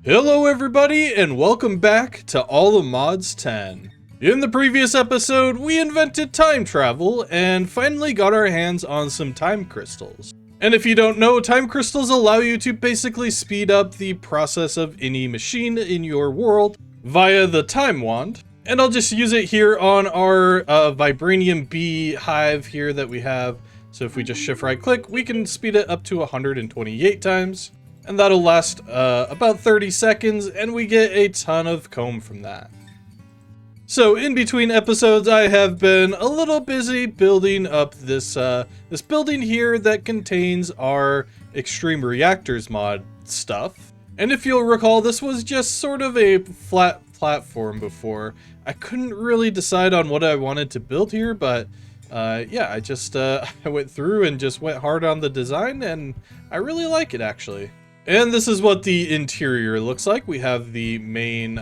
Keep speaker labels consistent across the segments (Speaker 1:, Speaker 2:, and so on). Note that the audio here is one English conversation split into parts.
Speaker 1: Hello everybody and welcome back to All the Mods 10. In the previous episode, we invented time travel and finally got our hands on some time crystals. And if you don't know, time crystals allow you to basically speed up the process of any machine in your world via the time wand. And I'll just use it here on our Vibranium B hive here that we have. So if we just shift right click, we can speed it up to 128 times. And that'll last about 30 seconds, and we get a ton of comb from that. So in between episodes, I have been a little busy building up this this building here that contains our Extreme Reactors mod stuff. And if you'll recall, this was just sort of a flat platform before. I couldn't really decide on what I wanted to build here, but yeah, I just I went through and just went hard on the design, and I really like it actually. And this is what the interior looks like. We have the main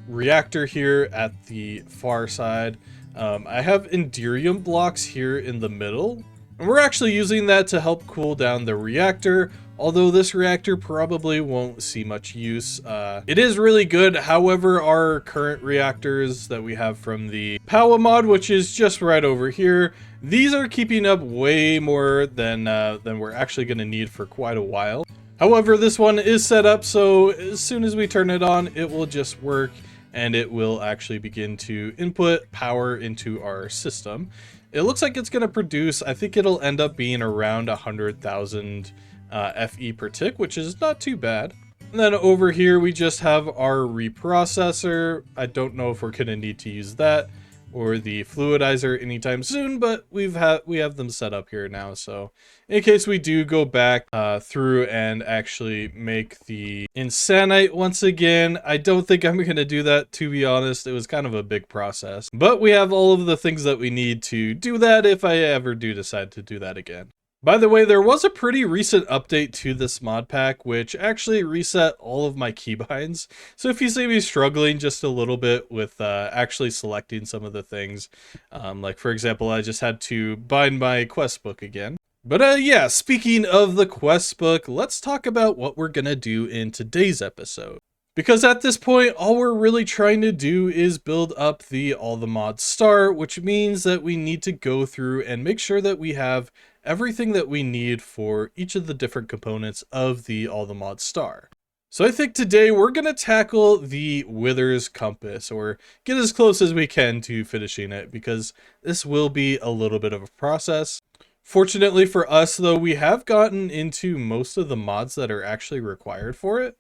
Speaker 1: reactor here at the far side. I have Enderium blocks here in the middle. And we're actually using that to help cool down the reactor, although this reactor probably won't see much use. It is really good, however, our current reactors that we have from the Power mod, which is just right over here, these are keeping up way more than we're actually going to need for quite a while. However, this one is set up so as soon as we turn it on, it will just work and it will actually begin to input power into our system. It looks like it's going to produce, I think it'll end up being around 100,000 FE per tick, which is not too bad. And then over here, we just have our reprocessor. I don't know if we're going to need to use that or the fluidizer anytime soon, but we have them set up here now. So in case we do go back through and actually make the Insanite once again, I don't think I'm going to do that, to be honest. It was kind of a big process, but we have all of the things that we need to do that if I ever do decide to do that again. By the way, there was a pretty recent update to this mod pack, which actually reset all of my keybinds. So if you see me struggling just a little bit with actually selecting some of the things, like for example, I just had to bind my quest book again. But yeah, speaking of the quest book, let's talk about what we're gonna do in today's episode. Because at this point, all we're really trying to do is build up the All the Mods star, which means that we need to go through and make sure that we have everything that we need for each of the different components of the All the Mods star. So I think today we're going to tackle the Wither's Compass, or get as close as we can to finishing it, because this will be a little bit of a process. Fortunately for us though, we have gotten into most of the mods that are actually required for it,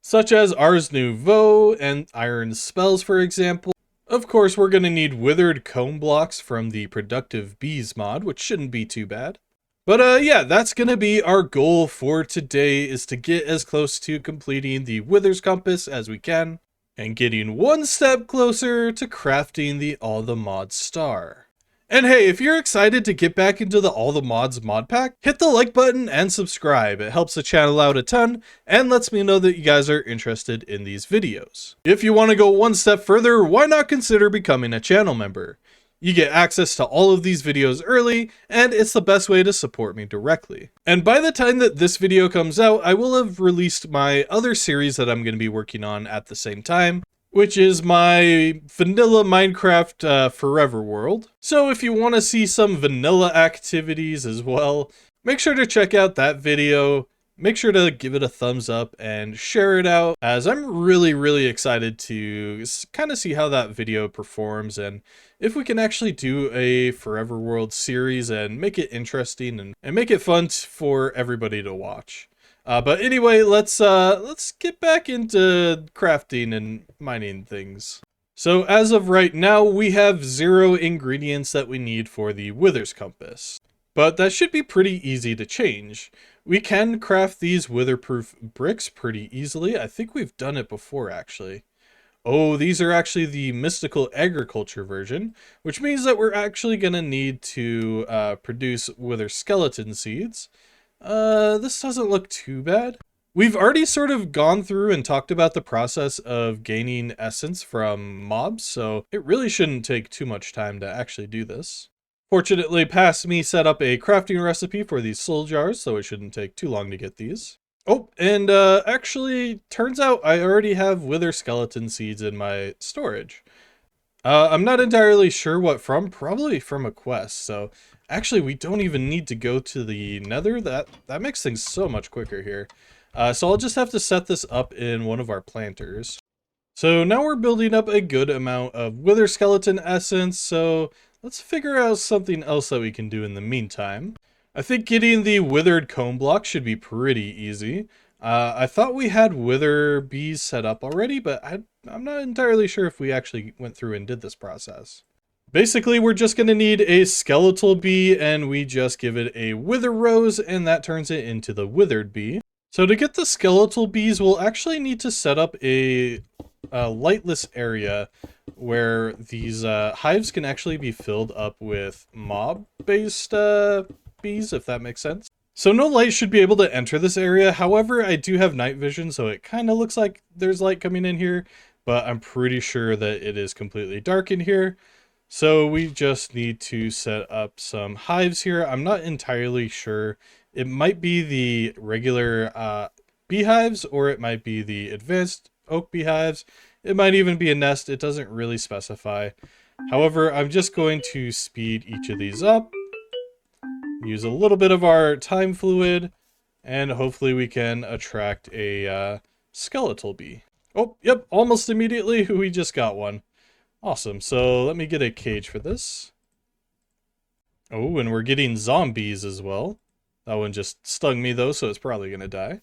Speaker 1: such as Ars Nouveau and Iron Spells, for example. Of course, we're going to need Withered Comb blocks from the Productive Bees mod, which shouldn't be too bad. But yeah, that's going to be our goal for today, is to get as close to completing the Wither's Compass as we can, and getting one step closer to crafting the All the Mods star. And hey, if you're excited to get back into the All the Mods mod pack, hit the like button and subscribe. It helps the channel out a ton and lets me know that you guys are interested in these videos. If you want to go one step further, why not consider becoming a channel member? You get access to all of these videos early, and it's the best way to support me directly. And by the time that this video comes out, I will have released my other series that I'm going to be working on at the same time, which is my vanilla Minecraft Forever world. So if you want to see some vanilla activities as well, make sure to check out that video. Make sure to give it a thumbs up and share it out, as I'm really excited to kind of see how that video performs and if we can actually do a Forever World series and make it interesting and make it fun for everybody to watch. But anyway, let's get back into crafting and mining things. So as of right now, we have 0 ingredients that we need for the Wither's Compass. But that should be pretty easy to change. We can craft these witherproof bricks pretty easily. I think we've done it before actually. Oh, these are actually the Mystical Agriculture version, which means that we're actually going to need to produce wither skeleton seeds. This doesn't look too bad. We've already sort of gone through and talked about the process of gaining essence from mobs, so it really shouldn't take too much time to actually do this. Fortunately, past me set up a crafting recipe for these soul jars, so it shouldn't take too long to get these. Oh, and actually, turns out I already have wither skeleton seeds in my storage. I'm not entirely sure what from, probably from a quest, so actually we don't even need to go to the nether. That makes things so much quicker here. So I'll just have to set this up in one of our planters. So now we're building up a good amount of wither skeleton essence, so let's figure out something else that we can do in the meantime. I think getting the withered comb block should be pretty easy. I thought we had wither bees set up already, but I'm not entirely sure if we actually went through and did this process. Basically, we're just going to need a skeletal bee, and we just give it a wither rose, and that turns it into the withered bee. So to get the skeletal bees, we'll actually need to set up a lightless area where these hives can actually be filled up with mob-based bees, if that makes sense. So no light should be able to enter this area. However, I do have night vision, so it kind of looks like there's light coming in here, but I'm pretty sure that it is completely dark in here. So we just need to set up some hives here. I'm not entirely sure. It might be the regular beehives, or it might be the advanced oak beehives. It might even be a nest. It doesn't really specify. However, I'm just going to speed each of these up. Use a little bit of our time fluid, and hopefully we can attract a skeletal bee. Oh, yep, almost immediately we just got one. Awesome, so let me get a cage for this. Oh, and we're getting zombies as well. That one just stung me though, so it's probably gonna die.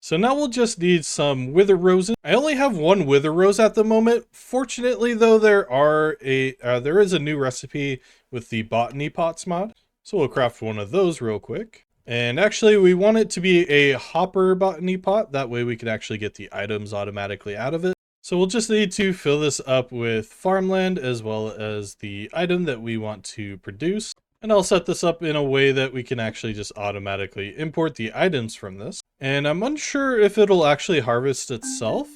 Speaker 1: So now we'll just need some wither roses. I only have one wither rose at the moment. Fortunately though, there is a new recipe with the botany pots mod. So we'll craft one of those real quick. And actually we want it to be a hopper botany pot. That way we can actually get the items automatically out of it. So we'll just need to fill this up with farmland as well as the item that we want to produce. And I'll set this up in a way that we can actually just automatically import the items from this. And I'm unsure if it'll actually harvest itself,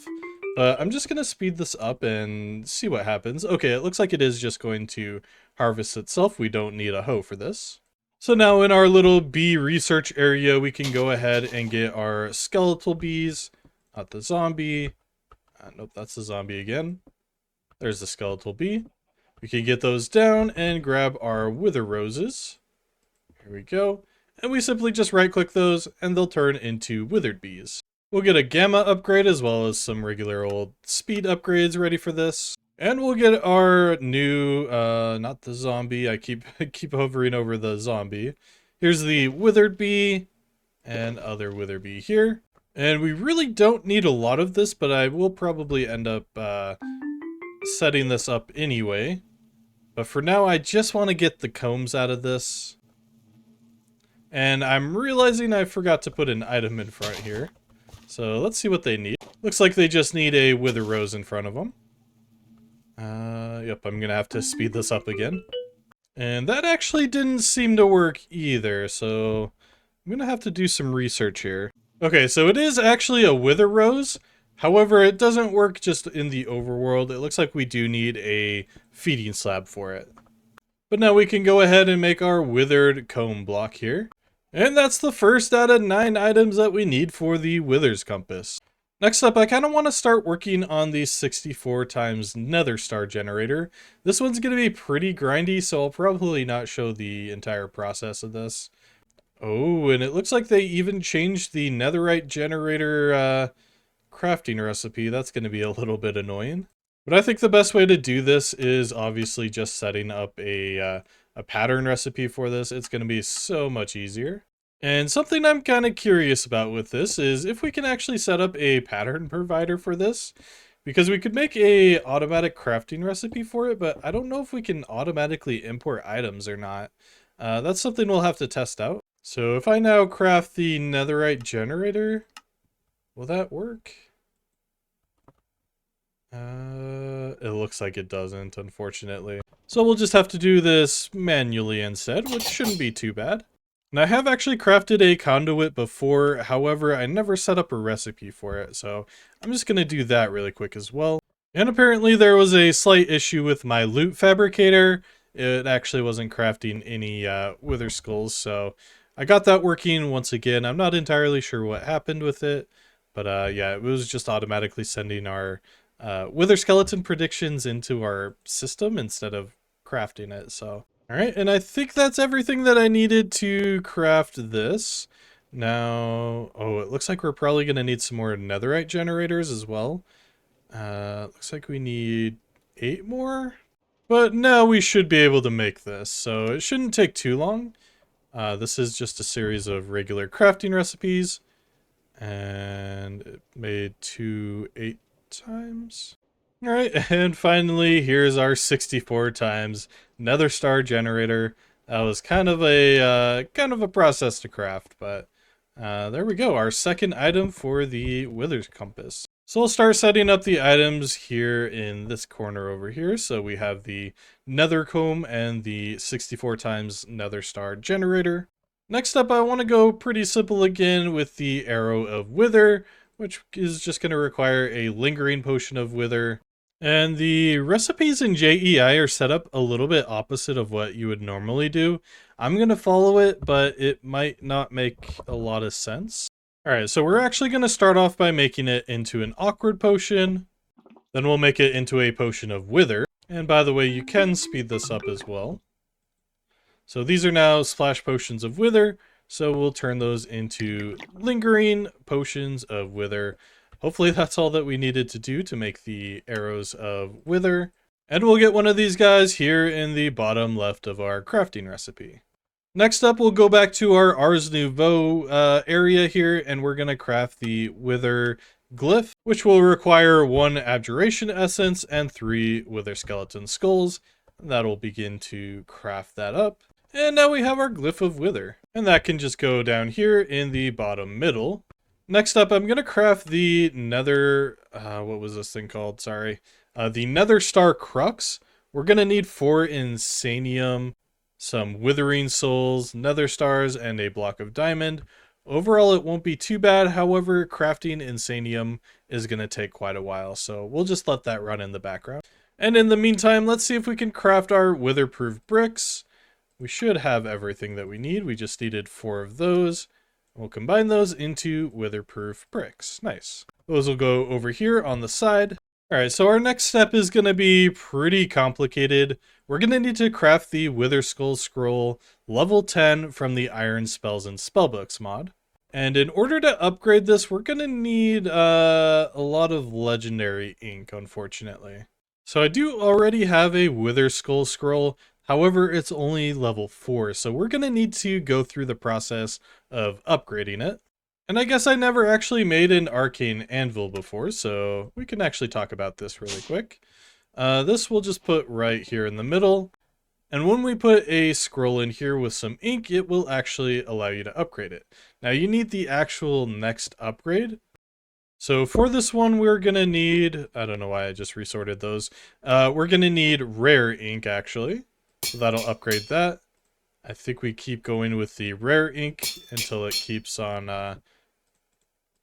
Speaker 1: but I'm just going to speed this up and see what happens. Okay, it looks like it is just going to harvest itself. We don't need a hoe for this. So now in our little bee research area, we can go ahead and get our skeletal bees, not the zombie. Nope, that's the zombie again. There's the skeletal bee. We can get those down and grab our wither roses. Here we go. And we simply just right click those and they'll turn into withered bees. We'll get a gamma upgrade as well as some regular old speed upgrades ready for this. And we'll get our new, not the zombie, I keep hovering over the zombie. Here's the withered bee and other wither bee here. And we really don't need a lot of this, but I will probably end up setting this up anyway. But for now, I just want to get the combs out of this. And I'm realizing I forgot to put an item in front here. So let's see what they need. Looks like they just need a wither rose in front of them. Yep, I'm going to have to speed this up again. And that actually didn't seem to work either, so I'm going to have to do some research here. Okay, so it is actually a wither rose. However, it doesn't work just in the overworld. It looks like we do need a feeding slab for it. But now we can go ahead and make our withered comb block here. And that's the first out of 9 items that we need for the withers compass. Next up, I kind of want to start working on the 64 times nether star generator. This one's going to be pretty grindy, so I'll probably not show the entire process of this. Oh, and it looks like they even changed the netherite generator crafting recipe. That's going to be a little bit annoying. But I think the best way to do this is obviously just setting up a pattern recipe for this. It's going to be so much easier. And something I'm kind of curious about with this is if we can actually set up a pattern provider for this, because we could make a automatic crafting recipe for it, but I don't know if we can automatically import items or not. That's something we'll have to test out. So if I now craft the netherite generator, will that work? It looks like it doesn't, unfortunately. So we'll just have to do this manually instead, which shouldn't be too bad. And I have actually crafted a conduit before, however, I never set up a recipe for it, so I'm just going to do that really quick as well. And apparently there was a slight issue with my loot fabricator. It actually wasn't crafting any wither skulls, so I got that working once again. I'm not entirely sure what happened with it, but yeah, it was just automatically sending our wither skeleton predictions into our system instead of crafting it. So, all right, and I think that's everything that I needed to craft this. Now, oh, it looks like we're probably going to need some more netherite generators as well. Looks like we need 8 more, but now we should be able to make this, so it shouldn't take too long. This is just a series of regular crafting recipes, and it made 2 8 times. All right, and finally, here's our 64 times nether star generator. That was kind of a process to craft, but there we go, our second item for the wither's compass. So we'll start setting up the items here in this corner over here. So we have the nether comb and the 64 times nether star generator. Next up, I want to go pretty simple again with the arrow of wither, which is just going to require a lingering potion of wither. And the recipes in JEI are set up a little bit opposite of what you would normally do. I'm going to follow it, but it might not make a lot of sense. All right, so we're actually going to start off by making it into an awkward potion. Then we'll make it into a potion of wither. And by the way, you can speed this up as well. So these are now splash potions of wither. So we'll turn those into lingering potions of wither. Hopefully that's all that we needed to do to make the arrows of wither. And we'll get one of these guys here in the bottom left of our crafting recipe. Next up, we'll go back to our Ars Nouveau area here, and we're going to craft the Wither Glyph, which will require 1 Abjuration Essence and 3 Wither Skeleton Skulls. That'll begin to craft that up. And now we have our Glyph of Wither, and that can just go down here in the bottom middle. Next up, I'm going to craft the Nether, what was this thing called? Sorry. The Nether Star Crux. We're going to need 4 Insanium, some Withering Souls, Nether Stars, and a block of diamond. Overall, it won't be too bad. However, crafting Insanium is going to take quite a while, so we'll just let that run in the background. And in the meantime, let's see if we can craft our witherproof bricks. We should have everything that we need. We just needed 4 of those. We'll combine those into witherproof bricks. Nice. Those will go over here on the side. All right, so our next step is going to be pretty complicated. We're going to need to craft the Wither Skull Scroll level 10 from the Iron Spells and Spellbooks mod. And in order to upgrade this, we're going to need a lot of legendary ink, unfortunately. So I do already have a Wither Skull Scroll. However, it's only level 4, so we're going to need to go through the process of upgrading it. And I guess I never actually made an arcane anvil before, so we can actually talk about this really quick. This we'll just put right here in the middle. And when we put a scroll in here with some ink, it will actually allow you to upgrade it. Now you need the actual next upgrade. So for this one, we're going to need, I don't know why I just resorted those. We're going to need rare ink actually. So that'll upgrade that. I think we keep going with the rare ink until it keeps on,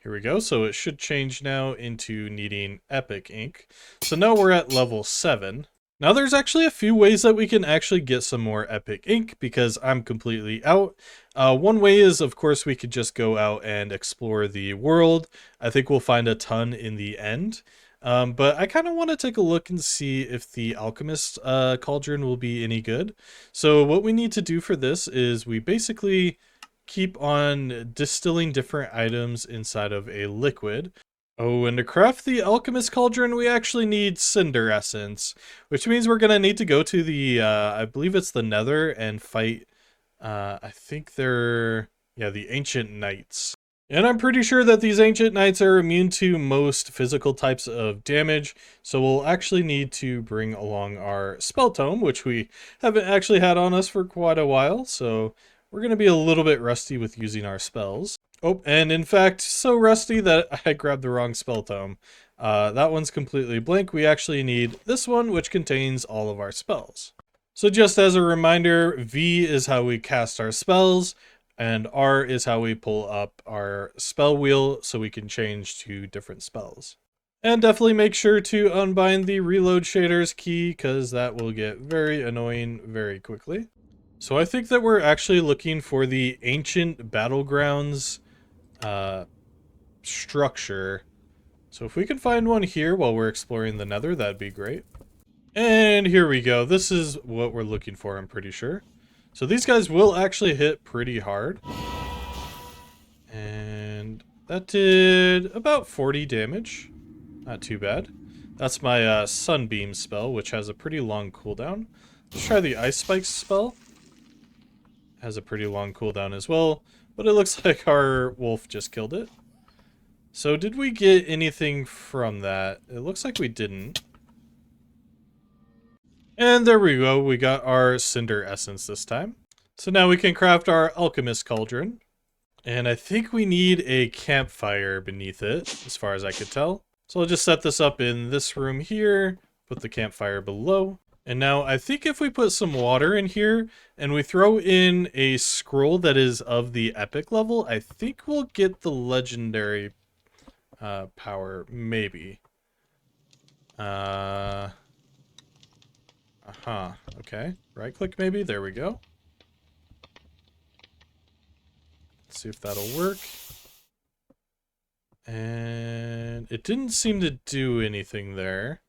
Speaker 1: here we go. So it should change now into needing epic ink. So now we're at level 7. Now there's actually a few ways that we can actually get some more epic ink because I'm completely out. One way is, of course, we could just go out and explore the world. I think we'll find a ton in the end. But I kind of want to take a look and see if the alchemist cauldron will be any good. So what we need to do for this is we basically keep on distilling different items inside of a liquid. Oh, and to craft the alchemist cauldron, we actually need cinder essence, which means we're going to need to go to the, I believe it's the nether and fight, I think they're, yeah, the ancient knights. And I'm pretty sure that these ancient knights are immune to most physical types of damage, so we'll actually need to bring along our spell tome, which we haven't actually had on us for quite a while, so we're going to be a little bit rusty with using our spells. Oh, and in fact, so rusty that I grabbed the wrong spell tome. That one's completely blank. We actually need this one, which contains all of our spells. So just as a reminder, V is how we cast our spells, and R is how we pull up our spell wheel so we can change to different spells. And definitely make sure to unbind the reload shaders key, because that will get very annoying very quickly. So I think that we're actually looking for the ancient battlegrounds structure. So if we can find one here while we're exploring the nether, that'd be great. And here we go. This is what we're looking for, I'm pretty sure. So these guys will actually hit pretty hard. And that did about 40 damage. Not too bad. That's my Sunbeam spell, which has a pretty long cooldown. Let's try the Ice Spikes spell. Has a pretty long cooldown as well, but it looks like our wolf just killed it. So did we get anything from that? It looks like we didn't. And there we go, we got our Cinder Essence this time. So now we can craft our Alchemist Cauldron. And I think we need a campfire beneath it, as far as I could tell. So I'll just set this up in this room here, put the campfire below. And now I think if we put some water in here and we throw in a scroll that is of the epic level, I think we'll get the legendary power, maybe. Okay. Right click maybe, there we go. Let's see if that'll work. And it didn't seem to do anything there.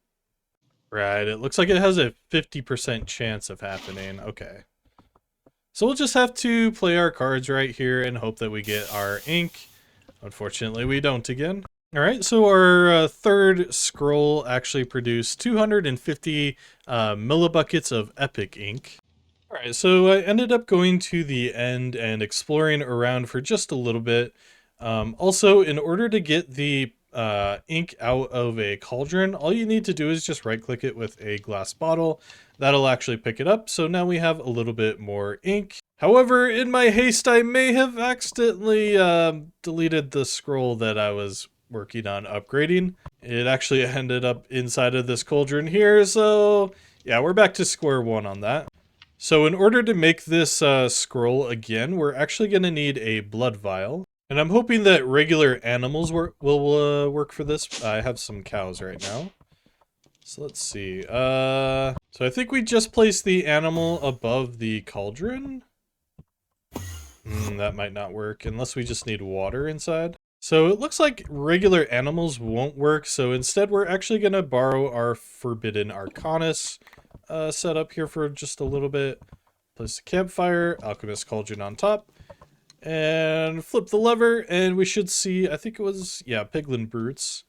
Speaker 1: Right, it looks like it has a 50% chance of happening. Okay. So we'll just have to play our cards right here and hope that we get our ink. Unfortunately, we don't again. Alright, so our third scroll actually produced 250 millibuckets of epic ink. Alright, so I ended up going to the end and exploring around for just a little bit. Also, in order to get the ink out of a cauldron, all you need to do is just right click it with a glass bottle. That'll actually pick it up, so now we have a little bit more ink. However, in my haste, I may have accidentally deleted the scroll that I was working on upgrading. It actually ended up inside of this cauldron here, so yeah, we're back to square one on that. So in order to make this scroll again, we're actually going to need a blood vial. And I'm hoping that regular animals will work for this. I have some cows right now. So let's see. So I think we just placed the animal above the cauldron. That might not work unless we just need water inside. So it looks like regular animals won't work. So instead we're actually going to borrow our Forbidden Arcanus setup here for just a little bit. Place the campfire, Alchemist Cauldron on top. And flip the lever, and we should see, I think it was, yeah, Piglin Brutes.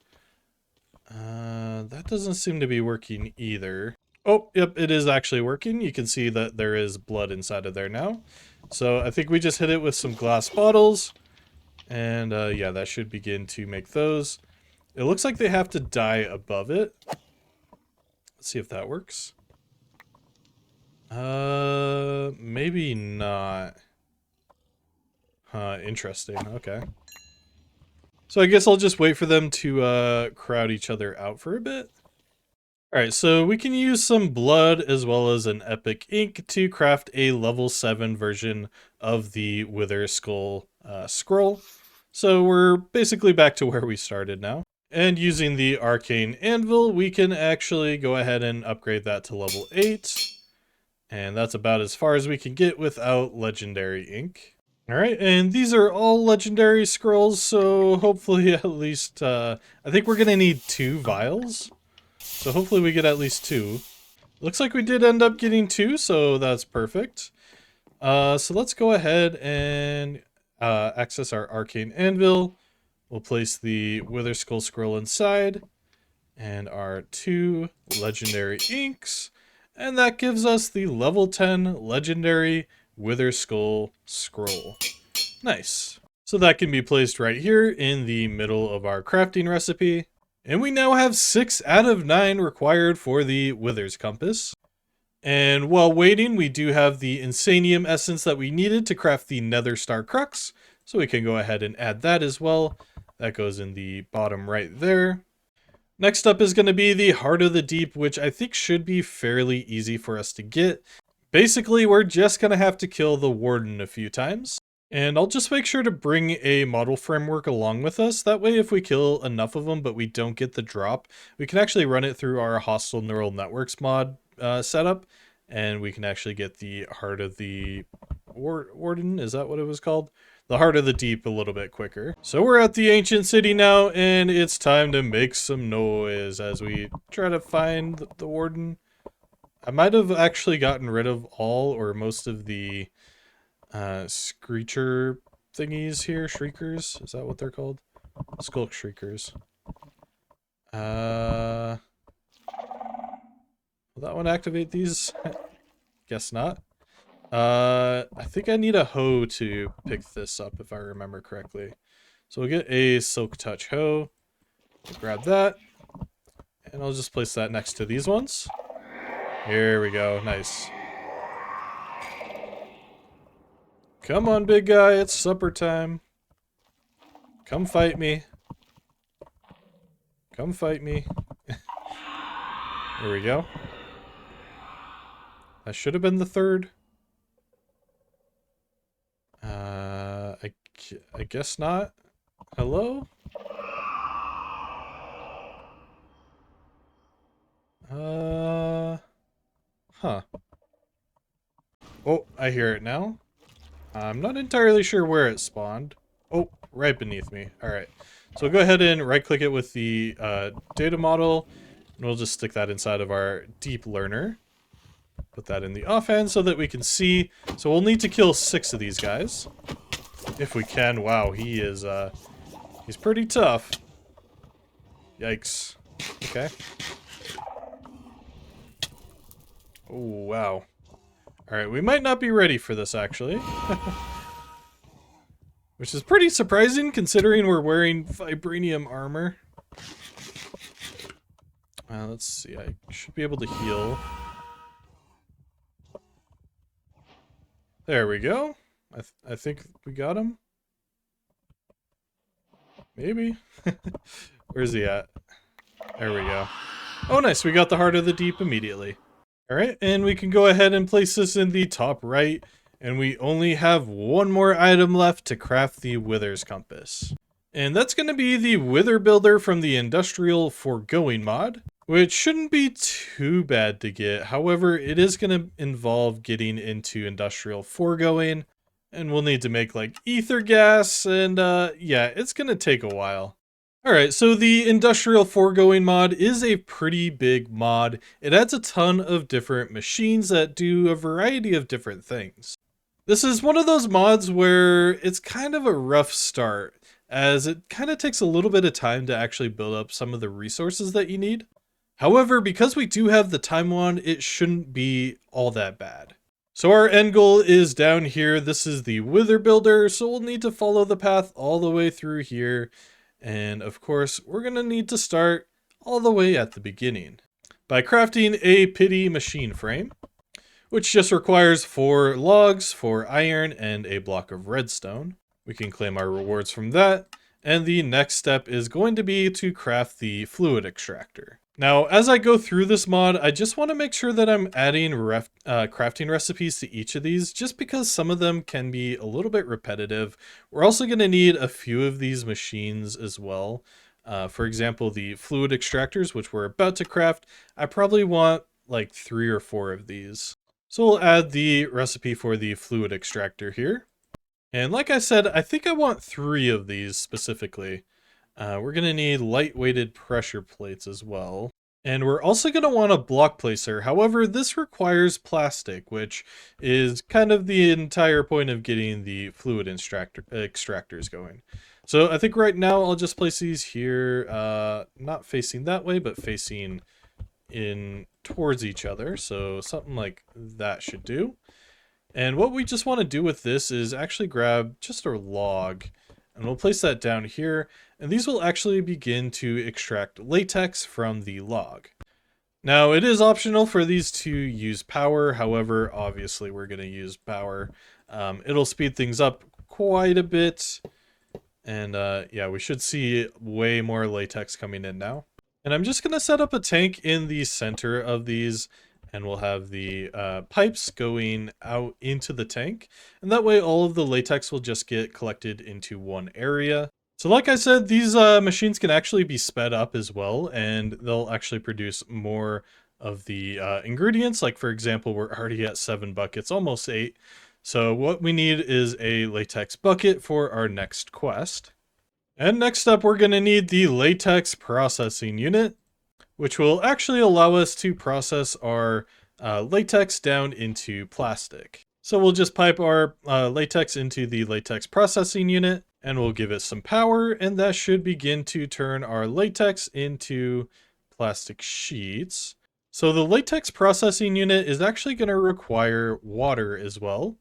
Speaker 1: That doesn't seem to be working either. Oh, yep, it is actually working. You can see that there is blood inside of there now. So I think we just hit it with some glass bottles. And yeah, that should begin to make those. It looks like they have to die above it. Let's see if that works. Maybe not. Interesting. Okay. So I guess I'll just wait for them to crowd each other out for a bit. Alright, so we can use some blood as well as an epic ink to craft a level 7 version of the Wither Skull scroll. So we're basically back to where we started now. And using the Arcane Anvil, we can actually go ahead and upgrade that to level 8. And that's about as far as we can get without legendary ink. Alright, and these are all legendary scrolls, so hopefully at least, I think we're gonna need 2 vials. So hopefully we get at least 2. Looks like we did end up getting 2, so that's perfect. So let's go ahead and access our Arcane Anvil. We'll place the Wither Skull scroll inside, and our 2 legendary inks, and that gives us the level 10 legendary Wither Skull scroll. Nice. So that can be placed right here in the middle of our crafting recipe. And we now have 6 out of 9 required for the Wither's Compass. And while waiting, we do have the Insanium essence that we needed to craft the Nether Star Crux. So we can go ahead and add that as well. That goes in the bottom right there. Next up is going to be the Heart of the Deep, which I think should be fairly easy for us to get. Basically, we're just going to have to kill the Warden a few times. And I'll just make sure to bring a model framework along with us. That way, if we kill enough of them, but we don't get the drop, we can actually run it through our hostile neural networks mod setup. and we can actually get the Heart of the Warden. Is that what it was called? The Heart of the Deep a little bit quicker. So we're at the ancient city now, and it's time to make some noise as we try to find the Warden. I might have actually gotten rid of all or most of the screecher thingies here. Shriekers, is that what they're called? Skulk Shriekers. Will that one activate these? Guess not. I think I need a hoe to pick this up if I remember correctly. So we'll get a Silk Touch hoe. We'll grab that. And I'll just place that next to these ones. Here we go. Nice. Come on, big guy. It's supper time. Come fight me. Come fight me. Here we go. That should have been the third. I guess not. Hello? Huh. Oh, I hear it now. I'm not entirely sure where it spawned. Oh, right beneath me. Alright. So we'll go ahead and right-click it with the data model, and we'll just stick that inside of our deep learner. Put that in the offhand so that we can see. So we'll need to kill 6 of these guys. If we can. Wow, he is, he's pretty tough. Yikes. Okay. Oh, wow. Alright, we might not be ready for this, actually. Which is pretty surprising, considering we're wearing vibranium armor. Let's see, I should be able to heal. There we go. I think we got him. Maybe. Where's he at? There we go. Oh, nice. We got the Heart of the Deep immediately. All right, and we can go ahead and place this in the top right. And we only have one more item left to craft the Wither's Compass. And that's going to be the Wither Builder from the Industrial Foregoing mod, which shouldn't be too bad to get. However, it is going to involve getting into Industrial Foregoing, and we'll need to make like ether gas, and yeah, it's going to take a while. Alright, so the Industrial Foregoing mod is a pretty big mod. It adds a ton of different machines that do a variety of different things. This is one of those mods where it's kind of a rough start, as it kind of takes a little bit of time to actually build up some of the resources that you need. However, because we do have the time wand, it shouldn't be all that bad. So our end goal is down here. This is the Wither Builder, so we'll need to follow the path all the way through here. And of course, we're going to need to start all the way at the beginning by crafting a pity machine frame, which just requires 4 logs, 4 iron, and a block of redstone. We can claim our rewards from that. And the next step is going to be to craft the fluid extractor. Now, as I go through this mod, I just want to make sure that I'm adding crafting recipes to each of these, just because some of them can be a little bit repetitive. We're also going to need a few of these machines as well. For example, the fluid extractors, which we're about to craft, I probably want like 3 or 4 of these. So we'll add the recipe for the fluid extractor here. And like I said, I think I want 3 of these specifically. We're going to need light-weighted pressure plates as well. And we're also going to want a block placer. However, this requires plastic, which is kind of the entire point of getting the fluid extractors going. So I think right now I'll just place these here, not facing that way, but facing in towards each other. So something like that should do. And what we just want to do with this is actually grab just a log, and we'll place that down here, and these will actually begin to extract latex from the log. Now, it is optional for these to use power. However, obviously we're going to use power. It'll speed things up quite a bit. And yeah, we should see way more latex coming in now. And I'm just going to set up a tank in the center of these, and we'll have the pipes going out into the tank. And that way all of the latex will just get collected into one area. So like I said, these machines can actually be sped up as well, and they'll actually produce more of the ingredients. Like for example, we're already at 7 buckets, almost 8. So what we need is a latex bucket for our next quest. And next up, we're going to need the latex processing unit, which will actually allow us to process our latex down into plastic. So we'll just pipe our latex into the latex processing unit, and we'll give it some power, and that should begin to turn our latex into plastic sheets. So the latex processing unit is actually going to require water as well.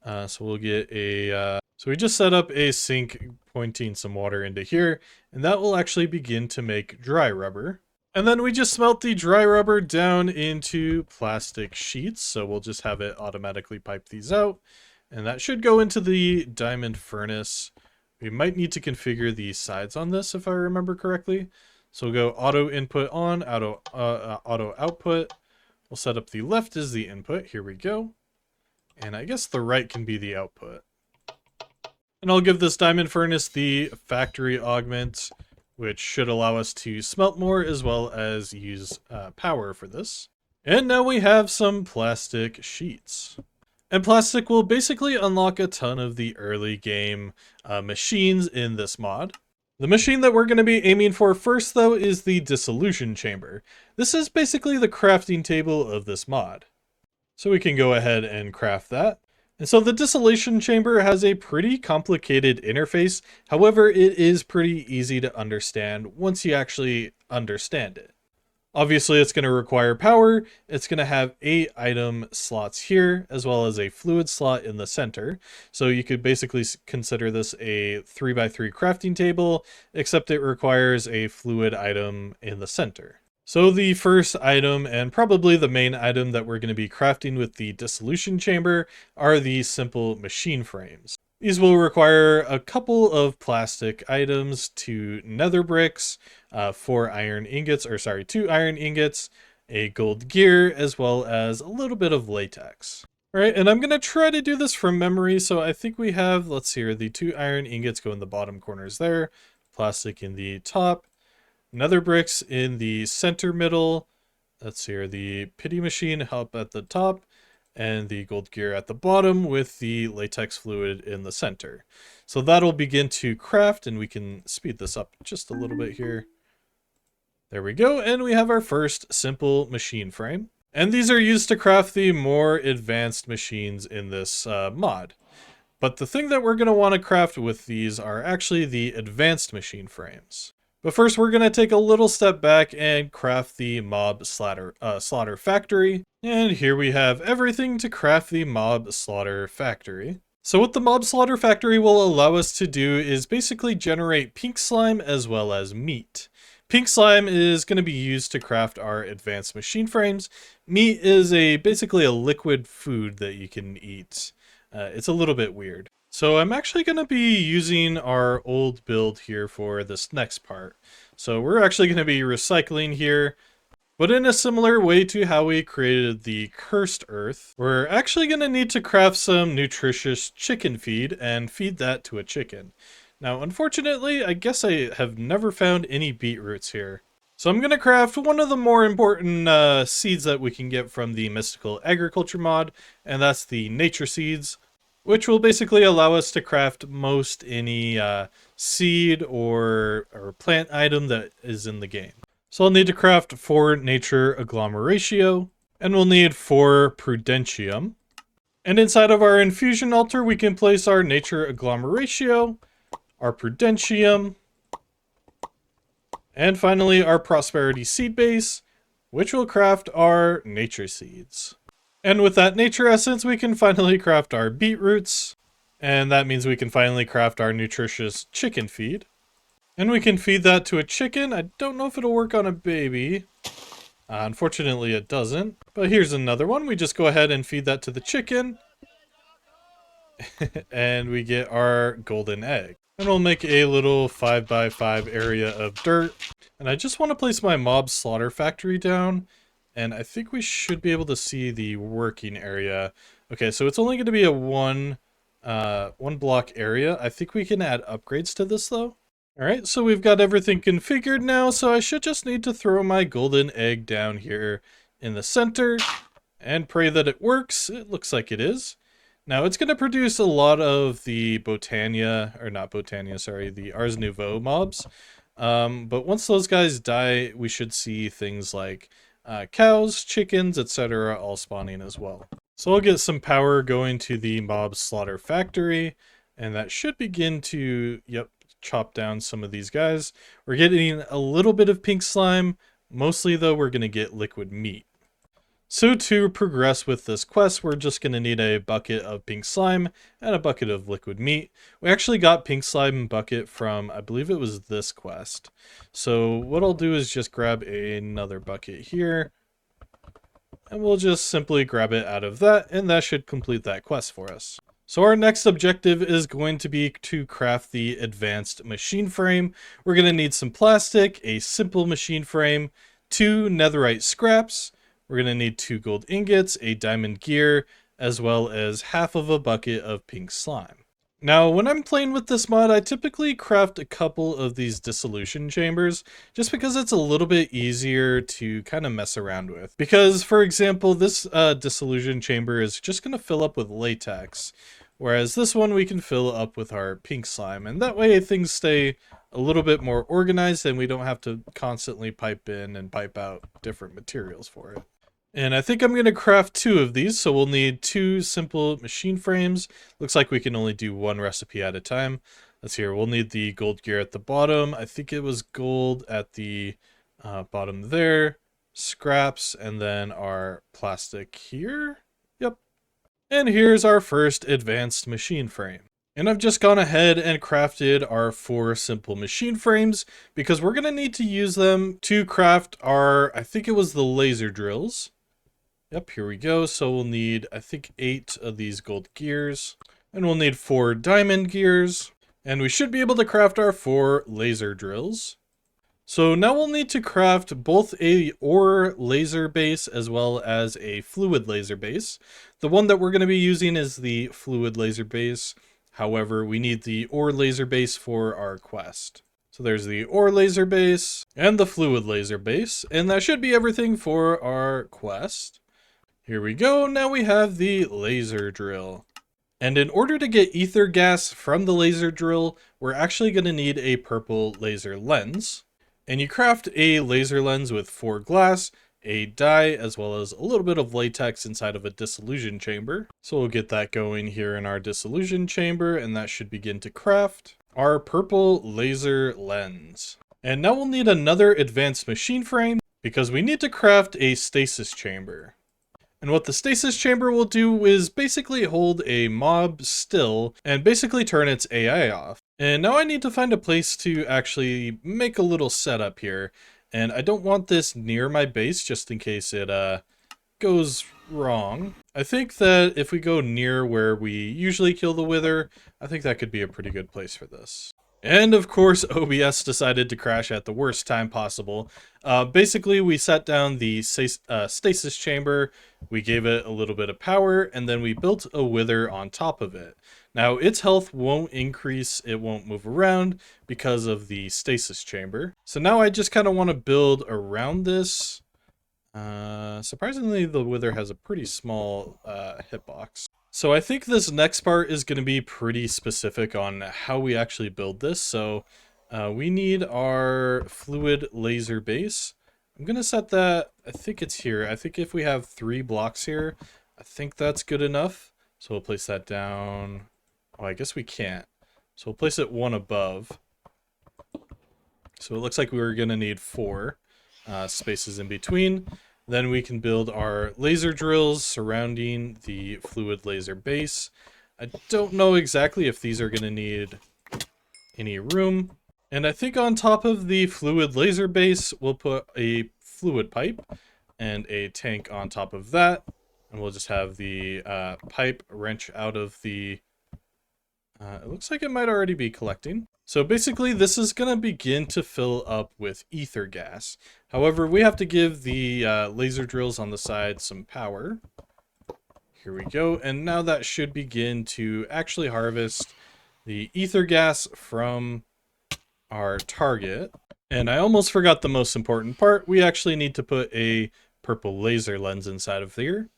Speaker 1: So we'll get a, so we just set up a sink pointing some water into here, and that will actually begin to make dry rubber. And then we just smelt the dry rubber down into plastic sheets. So we'll just have it automatically pipe these out, and that should go into the diamond furnace. We might need to configure the sides on this if I remember correctly. So we'll go auto input on, auto output. We'll set up the left as the input. Here we go. And I guess the right can be the output. And I'll give this diamond furnace the factory augment, which should allow us to smelt more as well as use power for this. And now we have some plastic sheets. And plastic will basically unlock a ton of the early game machines in this mod. The machine that we're going to be aiming for first, though, is the dissolution chamber. This is basically the crafting table of this mod. So we can go ahead and craft that. And so the dissolution chamber has a pretty complicated interface. However, it is pretty easy to understand once you actually understand it. Obviously, it's going to require power. It's going to have 8 item slots here, as well as a fluid slot in the center. So you could basically consider this a 3x3 crafting table, except it requires a fluid item in the center. So the first item, and probably the main item that we're going to be crafting with the dissolution chamber, are the simple machine frames. These will require a couple of plastic items, 2 nether bricks, 2 iron ingots, a gold gear, as well as a little bit of latex. All right, and I'm going to try to do this from memory. So I think we have, let's see here, the 2 iron ingots go in the bottom corners there, plastic in the top, nether bricks in the center middle. Let's see here, the pity machine up at the top, and the gold gear at the bottom with the latex fluid in the center. So that'll begin to craft, and we can speed this up just a little bit here. There we go, and we have our first simple machine frame. And these are used to craft the more advanced machines in this mod. But the thing that we're going to want to craft with these are actually the advanced machine frames. But first, we're going to take a little step back and craft the mob slaughter factory. And here we have everything to craft the mob slaughter factory. So what the mob slaughter factory will allow us to do is basically generate pink slime as well as meat. Pink slime is going to be used to craft our advanced machine frames. Meat is basically a liquid food that you can eat. It's a little bit weird. So I'm actually going to be using our old build here for this next part. So we're actually going to be recycling here, but in a similar way to how we created the cursed earth. We're actually going to need to craft some nutritious chicken feed and feed that to a chicken. Now, unfortunately, I guess I have never found any beetroots here. So I'm going to craft one of the more important seeds that we can get from the mystical agriculture mod, and that's the nature seeds, which will basically allow us to craft most any seed or plant item that is in the game. So I'll need to craft 4 nature agglomeratio, and we'll need 4 prudentium. And inside of our infusion altar, we can place our nature agglomeratio, our prudentium, and finally our prosperity seed base, which will craft our nature seeds. And with that nature essence, we can finally craft our beetroots, and that means we can finally craft our nutritious chicken feed. And we can feed that to a chicken. I don't know if it'll work on a baby. Unfortunately, it doesn't. But here's another one. We just go ahead and feed that to the chicken. And we get our golden egg. And we'll make a little 5x5 area of dirt. And I just want to place my mob slaughter factory down. And I think we should be able to see the working area. Okay, so it's only going to be a one block area. I think we can add upgrades to this though. All right, so we've got everything configured now. So I should just need to throw my golden egg down here in the center and pray that it works. It looks like it is. Now it's going to produce a lot of the the Ars Nouveau mobs. But once those guys die, we should see things like cows, chickens, etc. all spawning as well. So I'll get some power going to the mob slaughter factory, and that should begin to, chop down some of these guys. We're getting a little bit of pink slime. Mostly though, we're going to get liquid meat. So to progress with this quest, we're just going to need a bucket of pink slime and a bucket of liquid meat. We actually got pink slime bucket from, I believe it was this quest. So what I'll do is just grab another bucket here, and we'll just simply grab it out of that, and that should complete that quest for us. So our next objective is going to be to craft the advanced machine frame. We're going to need some plastic, a simple machine frame, 2 netherite scraps. We're going to need 2 gold ingots, a diamond gear, as well as half of a bucket of pink slime. Now, when I'm playing with this mod, I typically craft a couple of these dissolution chambers, just because it's a little bit easier to kind of mess around with. Because, for example, this dissolution chamber is just going to fill up with latex, whereas this one we can fill up with our pink slime, and that way things stay a little bit more organized and we don't have to constantly pipe in and pipe out different materials for it. And I think I'm going to craft 2 of these, so we'll need 2 simple machine frames. Looks like we can only do 1 recipe at a time. Let's see here, we'll need the gold gear at the bottom. I think it was gold at the bottom there. Scraps, and then our plastic here. Yep. And here's our first advanced machine frame. And I've just gone ahead and crafted our 4 simple machine frames because we're going to need to use them to craft our, I think it was the laser drills. Yep, here we go. So we'll need, I think, 8 of these gold gears, and we'll need 4 diamond gears, and we should be able to craft our 4 laser drills. So now we'll need to craft both a ore laser base as well as a fluid laser base. The one that we're going to be using is the fluid laser base. However, we need the ore laser base for our quest. So there's the ore laser base and the fluid laser base, and that should be everything for our quest. Here we go, now we have the laser drill. And in order to get ether gas from the laser drill, we're actually going to need a purple laser lens. And you craft a laser lens with 4 glass, a dye, as well as a little bit of latex inside of a dissolution chamber. So we'll get that going here in our dissolution chamber, and that should begin to craft our purple laser lens. And now we'll need another advanced machine frame because we need to craft a stasis chamber. And what the stasis chamber will do is basically hold a mob still and basically turn its AI off. And now I need to find a place to actually make a little setup here. And I don't want this near my base just in case it goes wrong. I think that if we go near where we usually kill the wither, I think that could be a pretty good place for this. And of course, OBS decided to crash at the worst time possible. Basically, we set down the stasis chamber, we gave it a little bit of power, and then we built a wither on top of it. Now, its health won't increase, it won't move around because of the stasis chamber. So now I just kind of want to build around this. Surprisingly, the wither has a pretty small hitbox. So I think this next part is going to be pretty specific on how we actually build this. So we need our fluid laser base. I'm going to set that, I think it's here. I think if we have 3 blocks here, I think that's good enough. So we'll place that down. Oh, I guess we can't. So we'll place it 1 above. So it looks like we were going to need 4 spaces in between. Then we can build our laser drills surrounding the fluid laser base. I don't know exactly if these are going to need any room. And I think on top of the fluid laser base, we'll put a fluid pipe and a tank on top of that. And we'll just have the pipe wrench out of the... it looks like it might already be collecting. So basically this is going to begin to fill up with ether gas. However, we have to give the laser drills on the side some power. Here we go. And now that should begin to actually harvest the ether gas from our target. And I almost forgot the most important part. We actually need to put a purple laser lens inside of here.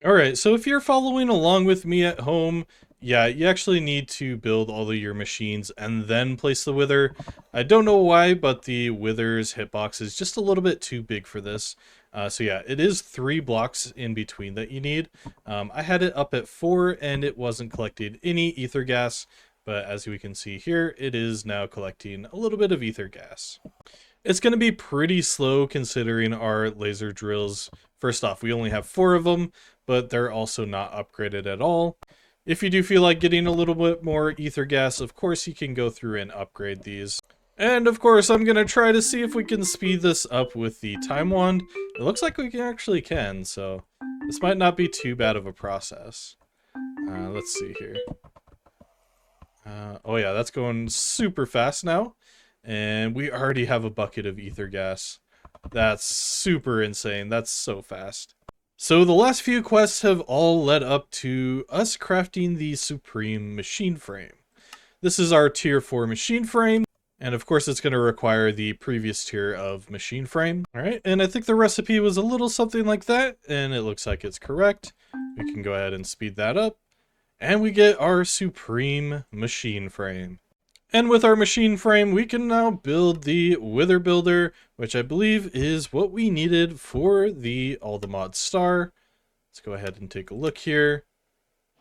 Speaker 1: Alright, so if you're following along with me at home, yeah, you actually need to build all of your machines and then place the wither. I don't know why, but the wither's hitbox is just a little bit too big for this. So yeah, it is 3 blocks in between that you need. I had it up at 4 and it wasn't collecting any ether gas, but as we can see here, it is now collecting a little bit of ether gas. It's going to be pretty slow considering our laser drills. First off, we only have 4 of them, but they're also not upgraded at all. If you do feel like getting a little bit more ether gas, of course you can go through and upgrade these. And of course I'm going to try to see if we can speed this up with the time wand. It looks like we actually can, so this might not be too bad of a process. Let's see here. Oh yeah, that's going super fast now. And we already have a bucket of ether gas. That's super insane. That's so fast. So the last few quests have all led up to us crafting the Supreme machine frame. This is our tier 4 machine frame. And of course it's going to require the previous tier of machine frame. Alright, and I think the recipe was a little something like that. And it looks like it's correct. We can go ahead and speed that up. And we get our Supreme machine frame. And with our machine frame, we can now build the Wither Builder, which I believe is what we needed for the All the Mods star. Let's go ahead and take a look here.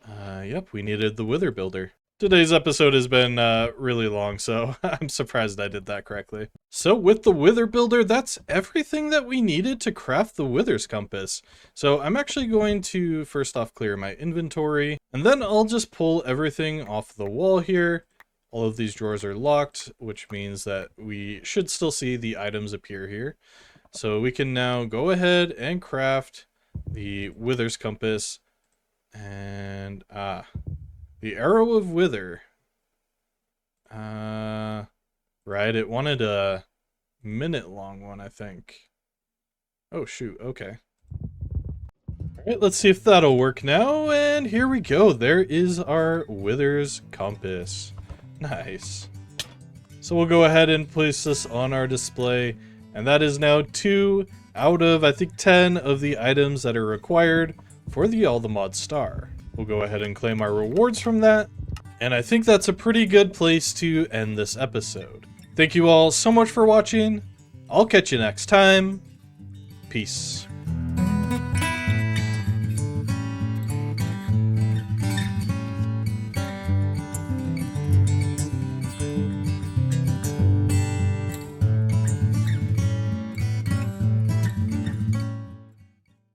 Speaker 1: Yep, we needed the Wither Builder. Today's episode has been really long, so I'm surprised I did that correctly. So with the Wither Builder, that's everything that we needed to craft the Wither's Compass. So I'm actually going to first off clear my inventory, and then I'll just pull everything off the wall here. All of these drawers are locked, which means that we should still see the items appear here. So we can now go ahead and craft the Wither's Compass and the Arrow of Wither. Right, it wanted a minute-long one, I think. Oh shoot, okay. Alright, let's see if that'll work now, and here we go. There is our Wither's Compass. Nice. So we'll go ahead and place this on our display, and that is now 2 out of, I think, 10 of the items that are required for the All the Mods star. We'll go ahead and claim our rewards from that, and I think that's a pretty good place to end this episode. Thank you all so much for watching. I'll catch you next time. Peace.